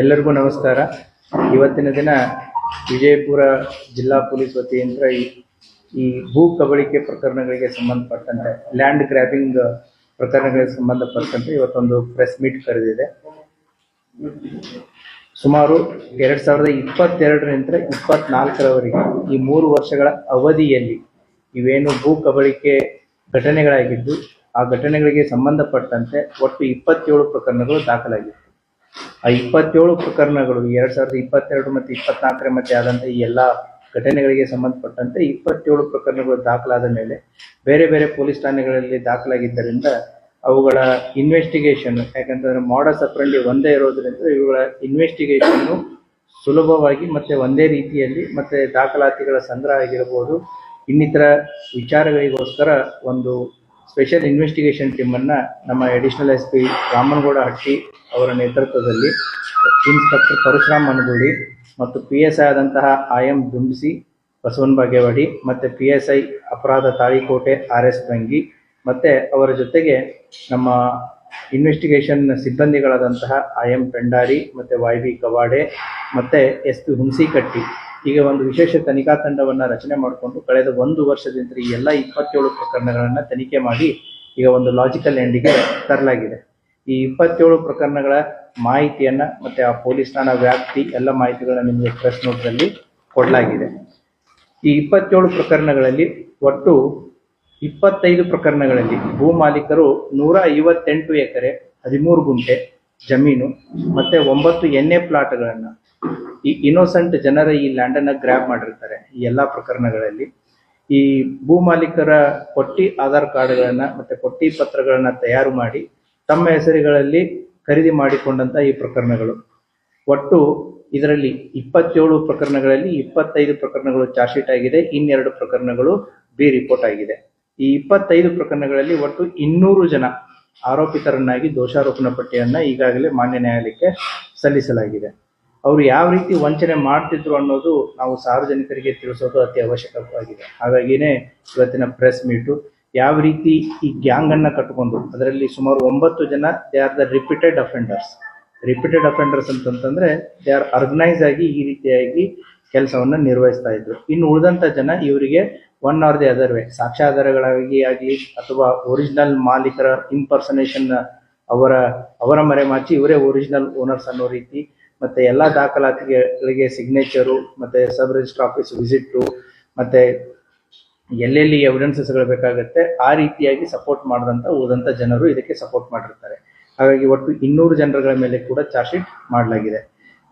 ಎಲ್ಲರಿಗೂ ನಮಸ್ಕಾರ. ಇವತ್ತಿನ ದಿನ ವಿಜಯಪುರ ಜಿಲ್ಲಾ ಪೊಲೀಸ್ ವತಿಯಿಂದ ಈ ಭೂ ಕಬಳಿಕೆ ಪ್ರಕರಣಗಳಿಗೆ ಸಂಬಂಧಪಟ್ಟಂತೆ, ಲ್ಯಾಂಡ್ ಗ್ರ್ಯಾಬಿಂಗ್ ಪ್ರಕರಣಗಳಿಗೆ ಸಂಬಂಧಪಟ್ಟಂತೆ ಇವತ್ತೊಂದು ಪ್ರೆಸ್ ಮೀಟ್ ಕರೆದಿದೆ. ಸುಮಾರು 2022ರಿಂದ 2024ರವರೆಗೆ ಈ 3 ವರ್ಷಗಳ ಅವಧಿಯಲ್ಲಿ ಇವೇನು ಭೂ ಕಬಳಿಕೆ ಘಟನೆಗಳಾಗಿದ್ದು, ಆ ಘಟನೆಗಳಿಗೆ ಸಂಬಂಧಪಟ್ಟಂತೆ ಒಟ್ಟು 27 ಪ್ರಕರಣಗಳು ದಾಖಲಾಗಿತ್ತು. ಆ 27 ಪ್ರಕರಣಗಳು 2022 ಮತ್ತು 2024 ಮಧ್ಯೆ ಆದಂಥ ಈ ಎಲ್ಲ ಘಟನೆಗಳಿಗೆ ಸಂಬಂಧಪಟ್ಟಂತೆ 27 ಪ್ರಕರಣಗಳು ದಾಖಲಾದ ಮೇಲೆ ಬೇರೆ ಬೇರೆ ಪೊಲೀಸ್ ಠಾಣೆಗಳಲ್ಲಿ ದಾಖಲಾಗಿದ್ದರಿಂದ ಅವುಗಳ ಇನ್ವೆಸ್ಟಿಗೇಷನ್, ಯಾಕಂತಂದ್ರೆ ಮಾಡಸ್ ಆಪರೆಂಡಿ ಒಂದೇ ಇರೋದ್ರಿಂದ ಇವುಗಳ ಇನ್ವೆಸ್ಟಿಗೇಷನ್ನು ಸುಲಭವಾಗಿ ಮತ್ತೆ ಒಂದೇ ರೀತಿಯಲ್ಲಿ ಮತ್ತೆ ದಾಖಲಾತಿಗಳ ಸಂಗ್ರಹ ಆಗಿರಬಹುದು, ಇನ್ನಿತರ ವಿಚಾರಗಳಿಗೋಸ್ಕರ ಒಂದು ಸ್ಪೆಷಲ್ ಇನ್ವೆಸ್ಟಿಗೇಷನ್ ಟೀಮನ್ನು ನಮ್ಮ ಅಡಿಷನಲ್ SP ರಾಮನಗೌಡ ಹಟ್ಟಿ ಅವರ ನೇತೃತ್ವದಲ್ಲಿ ಇನ್ಸ್ಪೆಕ್ಟರ್ ಪರಶುರಾಮ್ ಮನಗೂಳಿ ಮತ್ತು PSI ಆದಂತಹ IM ದುಂಬಿಸಿ ಬಸವನ ಬಾಗೇವಾಡಿ ಮತ್ತು PSI ಅಪರಾಧ ತಾಳಿಕೋಟೆ RS ಬಂಗಿ ಮತ್ತು ಅವರ ಜೊತೆಗೆ ನಮ್ಮ ಇನ್ವೆಸ್ಟಿಗೇಷನ್ ಸಿಬ್ಬಂದಿಗಳಾದಂತಹ IM ಪೆಂಡಾರಿ ಮತ್ತು YB ಕವಾಡೆ ಮತ್ತು SP ಹುಣಸಿಕಟ್ಟಿ ಈಗ ಒಂದು ವಿಶೇಷ ತನಿಖಾ ತಂಡವನ್ನು ರಚನೆ ಮಾಡಿಕೊಂಡು ಕಳೆದ 1 ವರ್ಷದಿಂದ ಈ ಎಲ್ಲ 27 ಪ್ರಕರಣಗಳನ್ನು ತನಿಖೆ ಮಾಡಿ ಈಗ ಒಂದು ಲಾಜಿಕಲ್ ಎಂಡಿಗೆ ತರಲಾಗಿದೆ. ಈ 27 ಪ್ರಕರಣಗಳ ಮಾಹಿತಿಯನ್ನು ಮತ್ತು ಆ ಪೊಲೀಸ್ ಠಾಣಾ ವ್ಯಾಪ್ತಿ ಎಲ್ಲ ಮಾಹಿತಿಗಳನ್ನ ನಿಮಗೆ ಪ್ರೆಸ್ ನೋಟ್ನಲ್ಲಿ ಕೊಡಲಾಗಿದೆ. ಈ 27 ಪ್ರಕರಣಗಳಲ್ಲಿ ಒಟ್ಟು 25 ಪ್ರಕರಣಗಳಲ್ಲಿ ಭೂ ಮಾಲೀಕರು 158 ಎಕರೆ 13 ಗುಂಟೆ ಜಮೀನು ಮತ್ತು 9 NA ಪ್ಲಾಟ್ಗಳನ್ನು ಈ ಇನ್ನೋಸೆಂಟ್ ಜನರ ಈ ಲ್ಯಾಂಡನ್ನು ಗ್ರ್ಯಾಬ್ ಮಾಡಿರ್ತಾರೆ. ಈ ಎಲ್ಲ ಪ್ರಕರಣಗಳಲ್ಲಿ ಈ ಭೂ ಮಾಲೀಕರ ಪಟ್ಟಿ ಆಧಾರ್ ಕಾರ್ಡ್ಗಳನ್ನು ಮತ್ತು ಪಟ್ಟಿ ಪತ್ರಗಳನ್ನು ತಯಾರು ಮಾಡಿ ತಮ್ಮ ಹೆಸರುಗಳಲ್ಲಿ ಖರೀದಿ ಮಾಡಿಕೊಂಡಂಥ ಈ ಪ್ರಕರಣಗಳು. ಒಟ್ಟು ಇದರಲ್ಲಿ 27 ಪ್ರಕರಣಗಳಲ್ಲಿ 25 ಪ್ರಕರಣಗಳು ಚಾರ್ಜ್ ಶೀಟ್ ಆಗಿದೆ, 2 ಪ್ರಕರಣಗಳು ಬಿ ರಿಪೋರ್ಟ್ ಆಗಿದೆ. ಈ 25 ಪ್ರಕರಣಗಳಲ್ಲಿ ಒಟ್ಟು 200 ಜನ ಆರೋಪಿತರನ್ನಾಗಿ ದೋಷಾರೋಪಣಾ ಪಟ್ಟಿಯನ್ನು ಈಗಾಗಲೇ ಮಾನ್ಯ ನ್ಯಾಯಾಲಯಕ್ಕೆ ಸಲ್ಲಿಸಲಾಗಿದೆ. ಅವರು ಯಾವ ರೀತಿ ವಂಚನೆ ಮಾಡ್ತಿದ್ರು ಅನ್ನೋದು ನಾವು ಸಾರ್ವಜನಿಕರಿಗೆ ತಿಳಿಸೋದು ಅತಿ ಅವಶ್ಯಕವಾಗಿದೆ. ಹಾಗಾಗಿನೇ ಇವತ್ತಿನ ಪ್ರೆಸ್ ಮೀಟು. ಯಾವ ರೀತಿ ಈ ಗ್ಯಾಂಗನ್ನು ಕಟ್ಟಿಕೊಂಡು ಅದರಲ್ಲಿ ಸುಮಾರು 9 ಜನ they are the repeated offenders ಅಂತಂತಂದ್ರೆ ದೇ ಆರ್ ಆರ್ಗನೈಸ್ ಆಗಿ ಈ ರೀತಿಯಾಗಿ ಕೆಲಸವನ್ನು ನಿರ್ವಹಿಸ್ತಾ ಇದ್ರು. ಇನ್ನು ಉಳಿದಂಥ ಜನ ಇವರಿಗೆ one or the other way ಸಾಕ್ಷ್ಯಾಧಾರಗಳಾಗಿ ಆಗಲಿ ಅಥವಾ ಒರಿಜಿನಲ್ ಮಾಲೀಕರ ಇಂಪರ್ಸನೇಷನ್ ಅವರ ಮರೆಮಾಚಿ ಇವರೇ ಒರಿಜಿನಲ್ ಓನರ್ಸ್ ಅನ್ನೋ ರೀತಿ ಮತ್ತೆ ಎಲ್ಲ ದಾಖಲಾತಿಗಳಿಗೆ ಸಿಗ್ನೇಚರು ಮತ್ತೆ ಸಬ್ ರಿಜಿಸ್ಟರ್ ಆಫೀಸ್ ವಿಸಿಟ್ಟು ಮತ್ತೆ ಎಲ್ಲೆಲ್ಲಿ ಎವಿಡೆನ್ಸಸ್ಗಳು ಬೇಕಾಗುತ್ತೆ ಆ ರೀತಿಯಾಗಿ ಸಪೋರ್ಟ್ ಮಾಡಿದಂಥ ಉಳಿದಂಥ ಜನರು ಇದಕ್ಕೆ ಸಪೋರ್ಟ್ ಮಾಡಿರ್ತಾರೆ. ಹಾಗಾಗಿ ಒಟ್ಟು 200 ಜನರುಗಳ ಮೇಲೆ ಕೂಡ ಚಾರ್ಜ್ ಶೀಟ್ ಮಾಡಲಾಗಿದೆ.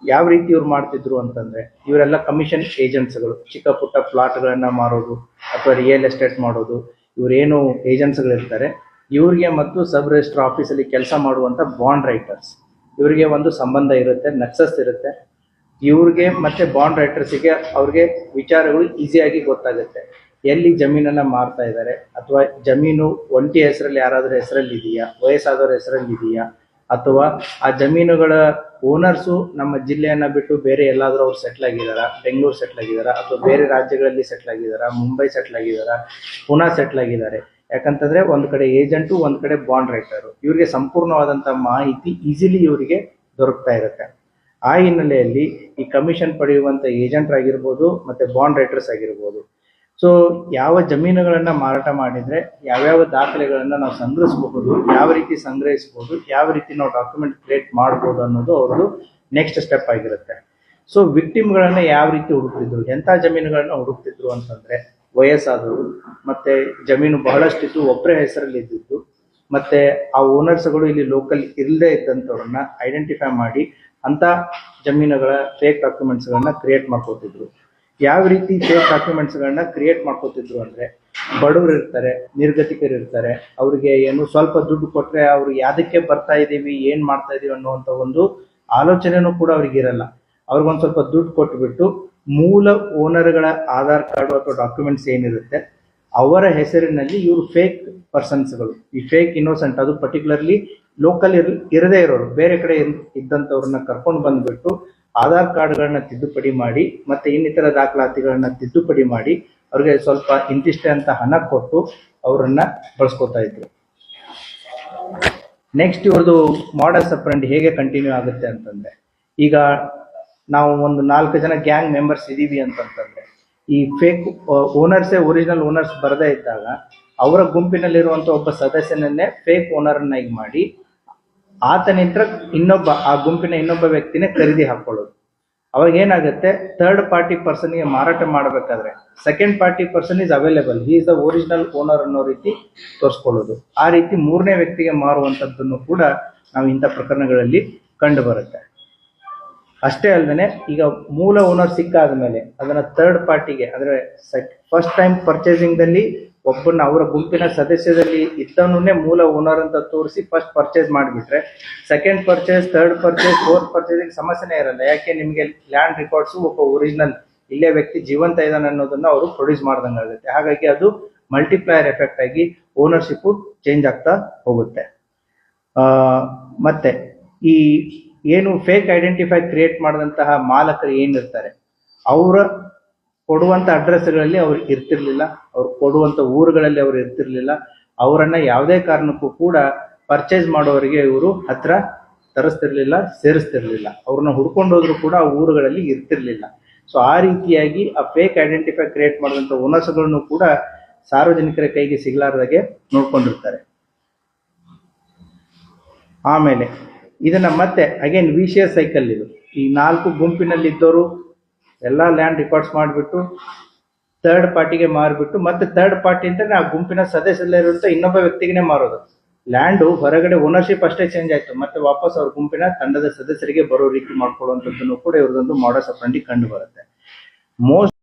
ಯಾವ ರೀತಿ ಇವ್ರು ಮಾಡ್ತಿದ್ರು ಅಂತಂದ್ರೆ ಇವರೆಲ್ಲ ಕಮಿಷನ್ ಏಜೆಂಟ್ಸ್ಗಳು, ಚಿಕ್ಕ ಪುಟ್ಟ ಪ್ಲಾಟ್ಗಳನ್ನು ಮಾರೋದು ಅಥವಾ ರಿಯಲ್ ಎಸ್ಟೇಟ್ ಮಾಡೋದು, ಇವರೇನು ಏಜೆಂಟ್ಸ್ಗಳಿರ್ತಾರೆ ಇವ್ರಿಗೆ ಮತ್ತು ಸಬ್ ರಿಜಿಸ್ಟರ್ ಆಫೀಸಲ್ಲಿ ಕೆಲಸ ಮಾಡುವಂಥ ಬಾಂಡ್ ರೈಟರ್ಸ್ ಇವರಿಗೆ ಒಂದು ಸಂಬಂಧ ಇರುತ್ತೆ, ನಕ್ಸಸ್ ಇರುತ್ತೆ. ಇವ್ರಿಗೆ ಮತ್ತೆ ಬಾಂಡ್ ರೈಟರ್ಸಿಗೆ ಅವ್ರಿಗೆ ವಿಚಾರಗಳು ಈಸಿಯಾಗಿ ಗೊತ್ತಾಗುತ್ತೆ. ಎಲ್ಲಿ ಜಮೀನನ್ನು ಮಾರ್ತಾ ಇದ್ದಾರೆ ಅಥವಾ ಜಮೀನು ಒಂಟಿ ಹೆಸರಲ್ಲಿ ಯಾರಾದರೂ ಹೆಸರಲ್ಲಿ ಇದೆಯಾ, ವಯಸ್ಸಾದವ್ರ ಹೆಸರಲ್ಲಿ ಇದೆಯಾ, ಅಥವಾ ಆ ಜಮೀನುಗಳ ಓನರ್ಸು ನಮ್ಮ ಜಿಲ್ಲೆಯನ್ನು ಬಿಟ್ಟು ಬೇರೆ ಎಲ್ಲಾದರೂ ಅವ್ರು ಸೆಟ್ಲ್ ಆಗಿದ್ದಾರಾ, ಬೆಂಗಳೂರು ಸೆಟ್ಲ್ ಆಗಿದ್ದಾರಾ ಅಥವಾ ಬೇರೆ ರಾಜ್ಯಗಳಲ್ಲಿ ಸೆಟ್ಲ್ ಆಗಿದ್ದಾರಾ, ಮುಂಬೈ ಸೆಟ್ಲ್ ಆಗಿದ್ದಾರಾ, ಪುನಾ ಸೆಟ್ಲ್ ಆಗಿದ್ದಾರೆ. ಯಾಕಂತಂದ್ರೆ ಒಂದು ಕಡೆ ಏಜೆಂಟು, ಒಂದು ಕಡೆ ಬಾಂಡ್ ರೈಟರು, ಇವರಿಗೆ ಸಂಪೂರ್ಣವಾದಂಥ ಮಾಹಿತಿ ಈಸಿಲಿ ಇವರಿಗೆ ದೊರಕ್ತಾ ಇರುತ್ತೆ. ಆ ಹಿನ್ನೆಲೆಯಲ್ಲಿ ಈ ಕಮಿಷನ್ ಪಡೆಯುವಂಥ ಏಜೆಂಟ್ ಆಗಿರ್ಬೋದು ಮತ್ತು ಬಾಂಡ್ ರೈಟರ್ಸ್ ಆಗಿರ್ಬೋದು, ಸೊ ಯಾವ ಜಮೀನುಗಳನ್ನು ಮಾರಾಟ ಮಾಡಿದರೆ ಯಾವ್ಯಾವ ದಾಖಲೆಗಳನ್ನು ನಾವು ಸಂಗ್ರಹಿಸಬಹುದು, ಯಾವ ರೀತಿ ಸಂಗ್ರಹಿಸ್ಬೋದು, ಯಾವ ರೀತಿ ನಾವು ಡಾಕ್ಯುಮೆಂಟ್ ಕ್ರಿಯೇಟ್ ಮಾಡ್ಬೋದು ಅನ್ನೋದು ಅವ್ರದ್ದು ನೆಕ್ಸ್ಟ್ ಸ್ಟೆಪ್ ಆಗಿರುತ್ತೆ. ಸೊ ವಿಕ್ಟಿಮ್ಗಳನ್ನು ಯಾವ ರೀತಿ ಹುಡುಕ್ತಿದ್ರು, ಎಂಥ ಜಮೀನುಗಳನ್ನ ಹುಡುಕ್ತಿದ್ರು ಅಂತಂದರೆ ವಯಸ್ಸಾದವರು ಮತ್ತು ಜಮೀನು ಬಹಳಷ್ಟಿದ್ದು ಒಬ್ಬರೇ ಹೆಸರಲ್ಲಿ ಇದ್ದಿದ್ದು ಮತ್ತು ಆ ಓನರ್ಸ್ಗಳು ಇಲ್ಲಿ ಲೋಕಲ್ ಇಲ್ಲದೆ ಇದ್ದಂಥವ್ರನ್ನ ಐಡೆಂಟಿಫೈ ಮಾಡಿ ಅಂಥ ಜಮೀನುಗಳ ಫೇಕ್ ಡಾಕ್ಯುಮೆಂಟ್ಸ್ಗಳನ್ನ ಕ್ರಿಯೇಟ್ ಮಾಡ್ಕೋತಿದ್ರು. ಯಾವ ರೀತಿ ಫೇಕ್ ಡಾಕ್ಯುಮೆಂಟ್ಸ್ಗಳನ್ನ ಕ್ರಿಯೇಟ್ ಮಾಡ್ಕೋತಿದ್ರು ಅಂದರೆ ಬಡವರು ಇರ್ತಾರೆ, ನಿರ್ಗತಿಕರು ಇರ್ತಾರೆ, ಅವರಿಗೆ ಏನು ಸ್ವಲ್ಪ ದುಡ್ಡು ಕೊಟ್ಟರೆ ಅವರು ಯಾವುದಕ್ಕೆ ಬರ್ತಾ ಇದ್ದೀವಿ, ಏನು ಮಾಡ್ತಾ ಇದ್ದೀವಿ ಅನ್ನುವಂಥ ಒಂದು ಆಲೋಚನೆನೂ ಕೂಡ ಅವ್ರಿಗಿರಲ್ಲ. ಅವ್ರಿಗೊಂದು ಸ್ವಲ್ಪ ದುಡ್ಡು ಕೊಟ್ಟುಬಿಟ್ಟು ಮೂಲ ಓನರ್ಗಳ ಆಧಾರ್ ಕಾರ್ಡು ಅಥವಾ ಡಾಕ್ಯುಮೆಂಟ್ಸ್ ಏನಿರುತ್ತೆ ಅವರ ಹೆಸರಿನಲ್ಲಿ ಇವರು ಫೇಕ್ ಪರ್ಸನ್ಸ್ಗಳು, ಈ ಫೇಕ್ ಇನ್ನೋಸೆಂಟ್, ಅದು ಪರ್ಟಿಕ್ಯುಲರ್ಲಿ ಲೋಕಲ್ ಇರದೇ ಇರೋರು ಬೇರೆ ಕಡೆ ಇದ್ದಂಥವ್ರನ್ನ ಕರ್ಕೊಂಡು ಬಂದುಬಿಟ್ಟು ಆಧಾರ್ ಕಾರ್ಡ್ಗಳನ್ನ ತಿದ್ದುಪಡಿ ಮಾಡಿ ಮತ್ತು ಇನ್ನಿತರ ದಾಖಲಾತಿಗಳನ್ನ ತಿದ್ದುಪಡಿ ಮಾಡಿ ಅವ್ರಿಗೆ ಸ್ವಲ್ಪ ಇಂತಿಷ್ಟೇ ಅಂತ ಹಣ ಕೊಟ್ಟು ಅವರನ್ನು ಬಳಸ್ಕೊತಾ ಇದ್ರು. ನೆಕ್ಸ್ಟ್ ಇವ್ರದ್ದು ಮಾಡಸ್ ಆಪರೆಂಡಿ ಹೇಗೆ ಕಂಟಿನ್ಯೂ ಆಗುತ್ತೆ ಅಂತಂದರೆ ಈಗ ನಾವು ಒಂದು 4 ಜನ ಗ್ಯಾಂಗ್ ಮೆಂಬರ್ಸ್ ಇದೀವಿ ಅಂತಂತಂದ್ರೆ ಈ ಫೇಕ್ ಓನರ್ಸೇ ಒರಿಜಿನಲ್ ಓನರ್ಸ್ ಬರದೇ ಇದ್ದಾಗ ಅವರ ಗುಂಪಿನಲ್ಲಿರುವಂತ ಒಬ್ಬ ಸದಸ್ಯನನ್ನೇ ಫೇಕ್ ಓನರ್ನಾಗಿ ಮಾಡಿ ಆತನಿಂದ ಆ ಗುಂಪಿನ ಇನ್ನೊಬ್ಬ ವ್ಯಕ್ತಿನೇ ಖರೀದಿ ಹಾಕೊಳ್ಳೋದು. ಅವಾಗ ಏನಾಗುತ್ತೆ, ಥರ್ಡ್ ಪಾರ್ಟಿ ಪರ್ಸನ್ಗೆ ಮಾರಾಟ ಮಾಡಬೇಕಾದ್ರೆ second party person is available, he is the original owner ಅನ್ನೋ ರೀತಿ ತೋರಿಸ್ಕೊಳ್ಳೋದು. ಆ ರೀತಿ ಮೂರನೇ ವ್ಯಕ್ತಿಗೆ ಮಾರುವಂಥದ್ದನ್ನು ಕೂಡ ನಾವು ಇಂಥ ಪ್ರಕರಣಗಳಲ್ಲಿ ಕಂಡು ಬರುತ್ತೆ. ಅಷ್ಟೇ ಅಲ್ಲದೆ ಈಗ ಮೂಲ ಓನರ್ ಸಿಕ್ಕಾದ ಮೇಲೆ ಅದನ್ನ ಥರ್ಡ್ ಪಾರ್ಟಿಗೆ ಅಂದ್ರೆ ಫಸ್ಟ್ ಟೈಮ್ ಪರ್ಚೇಸಿಂಗ್ದಲ್ಲಿ ಒಬ್ಬನ ಅವರ ಗುಂಪಿನ ಸದಸ್ಯದಲ್ಲಿ ಇದ್ದವನ್ನೇ ಮೂಲ ಓನರ್ ಅಂತ ತೋರಿಸಿ ಫಸ್ಟ್ ಪರ್ಚೇಸ್ ಮಾಡಿಬಿಟ್ರೆ second purchase, third purchase, fourth ಪರ್ಚೇಸಿಗೆ ಸಮಸ್ಯೆನೇ ಇರಲ್ಲ. ಯಾಕೆ, ನಿಮಗೆ ಲ್ಯಾಂಡ್ ರೆಕಾರ್ಡ್ಸು ಒಬ್ಬ ಒರಿಜಿನಲ್ ಇಲ್ಲೇ ವ್ಯಕ್ತಿ ಜೀವಂತ ಇದ್ದಾನೆ ಅನ್ನೋದನ್ನ ಅವರು ಪ್ರೊಡ್ಯೂಸ್ ಮಾಡ್ದಂಗೆ ಆಗುತ್ತೆ. ಹಾಗಾಗಿ ಅದು ಮಲ್ಟಿಪ್ಲೈಯರ್ ಎಫೆಕ್ಟ್ ಆಗಿ ಓನರ್ಶಿಪ್ ಚೇಂಜ್ ಆಗ್ತಾ ಹೋಗುತ್ತೆ. ಮತ್ತೆ ಈ ಏನು ಫೇಕ್ ಐಡೆಂಟಿಫೈ ಕ್ರಿಯೇಟ್ ಮಾಡಿದಂತಹ ಮಾಲಕರು ಏನಿರ್ತಾರೆ ಅವರ ಕೊಡುವಂತ ಅಡ್ರೆಸ್ಗಳಲ್ಲಿ ಅವ್ರು ಇರ್ತಿರ್ಲಿಲ್ಲ, ಅವ್ರು ಕೊಡುವಂತ ಊರುಗಳಲ್ಲಿ ಅವ್ರು ಇರ್ತಿರ್ಲಿಲ್ಲ. ಅವರನ್ನ ಯಾವುದೇ ಕಾರಣಕ್ಕೂ ಕೂಡ ಪರ್ಚೇಸ್ ಮಾಡೋರಿಗೆ ಇವರು ಹತ್ರ ತರಿಸ್ತಿರ್ಲಿಲ್ಲ, ಸೇರಿಸ್ತಿರ್ಲಿಲ್ಲ. ಅವ್ರನ್ನ ಹುಡ್ಕೊಂಡು ಹೋದ್ರು ಕೂಡ ಆ ಊರುಗಳಲ್ಲಿ ಇರ್ತಿರ್ಲಿಲ್ಲ. ಸೊ ಆ ರೀತಿಯಾಗಿ ಆ ಫೇಕ್ ಐಡೆಂಟಿಫೈ ಕ್ರಿಯೇಟ್ ಮಾಡಿದಂಥ ಓನರ್ಸ್ಗಳನ್ನು ಕೂಡ ಸಾರ್ವಜನಿಕರ ಕೈಗೆ ಸಿಗಲಾರ್ದಾಗೆ ನೋಡ್ಕೊಂಡಿರ್ತಾರೆ. ಆಮೇಲೆ ಇದನ್ನ ಮತ್ತೆ ಅಗೇನ್ ವಿಷಿಯಸ್ ಸೈಕಲ್ ಇದು. ಈ 4 ಗುಂಪಿನಲ್ಲಿದ್ದವರು ಎಲ್ಲ ಲ್ಯಾಂಡ್ ರೆಕಾರ್ಡ್ಸ್ ಮಾಡಿಬಿಟ್ಟು ಥರ್ಡ್ ಪಾರ್ಟಿಗೆ ಮಾರಿಬಿಟ್ಟು ಮತ್ತೆ ಥರ್ಡ್ ಪಾರ್ಟಿ ಅಂತ ಆ ಗುಂಪಿನ ಸದಸ್ಯರಲ್ಲಿರುವಂತ ಇನ್ನೊಬ್ಬ ವ್ಯಕ್ತಿಗೆ ಮಾರೋದು. ಲ್ಯಾಂಡು ಹೊರಗಡೆ ಓನರ್ಶಿಪ್ ಅಷ್ಟೇ ಚೇಂಜ್ ಆಯ್ತು, ಮತ್ತೆ ವಾಪಸ್ ಅವ್ರ ಗುಂಪಿನ ತಂಡದ ಸದಸ್ಯರಿಗೆ ಬರೋ ರೀತಿ ಮಾಡ್ಕೊಳ್ಳುವಂಥದ್ದನ್ನು ಕೂಡ ಇವ್ರದೊಂದು ಮಾಡಸ್ ಆಪರೆಂಡಿ ಕಂಡು ಬರುತ್ತೆ. ಮೋಸ್ಟ್